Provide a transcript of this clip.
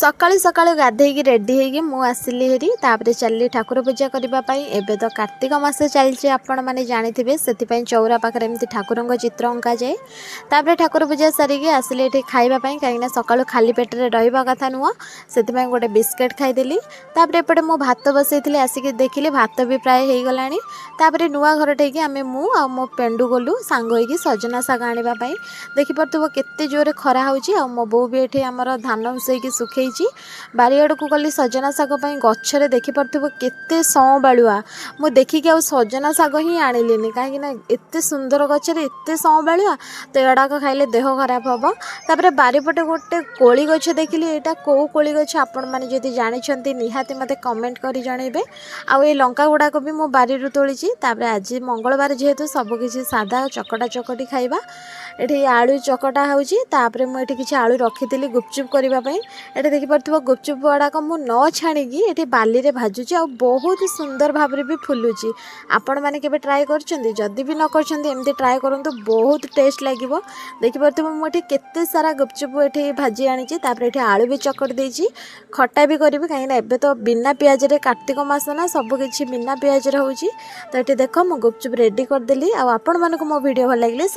सकाळु सकाळु गाधेइकी ready होइकी मु आसिली हेरी तापरे चलली ठाकुर पूजा करबा पई। एबे तो कार्तिक मास चलछि आपण माने जानिथिबे, सेति पई चौरा पाखरे एमती ठाकुरंग चित्र अंका जाए। तापरे ठाकुर पूजा सारिकी आसिले एठी खाइबा पई, काईना सकाळु खाली पेटरे रहिबा कथा नुआ, सेति पई गोटे बिस्किट खाइदेली। तापरे एपटे मु भात बसैथिले, आसिके देखिले भात भी प्राय हेइ गलानी। तापरे नुआ घर ठेकी आमे मु आ मो पेंडू गलु सांग होइकी सजना साग आनिबा पई। देखि परथबो केते जोरे खरा होउची, आ मो बो भी एठी हमर धान उसैकी सुखे बारियाड़ को गली सजना साग गचरे देखी पार्थ्व केते सौबालुआ। मु देखिकी आ सजना साग ही आनिलिनी, कहीं एत सुंदर गचरे एत सौबालुआ, तो एडाक खाइले देह खराब हम। तापर बारिपटे गोटे कोली गछ देखिली, यहाँ कौ कोली गछ आपण मैंने जदि जानी निहाती मते कमेंट करी जनइबे। आउ ये लंका गुड़ाक भी मु बारी तोली। तापर आज मंगलवार जेहेतु सबकिछि सादा चकटा चकटी खाइबा। ये आलू चकटा होउची, तापर मुझे किसी आलू रखी गुपचुप करने। ये देखी पार्थ्व गुपचुप गुड़ाक मु न छाणिकी ये बाली रे भाजुची, आ बहुत सुंदर भाव भी फुलुची। आपण मैंने केबे ट्राए करछन्ती? जदि भी न करछन्ती एमती ट्राए करंतु, बहुत टेस्ट लागिवो। देखि पार्थ्व मु एठी केते सारा गुपचुप एठी भाजी आनिची। तापर एठी आलू भी चकट देइची, खट्टा भी करिवि, काहे ना एबे तो बिना प्याज रे कार्तिक मास ना सब किछि बिना प्याज रे होउची। तो एठी देखो मु गुपचुप रेडी कर देली। आ आपण मानको मो वीडियो भल लागिले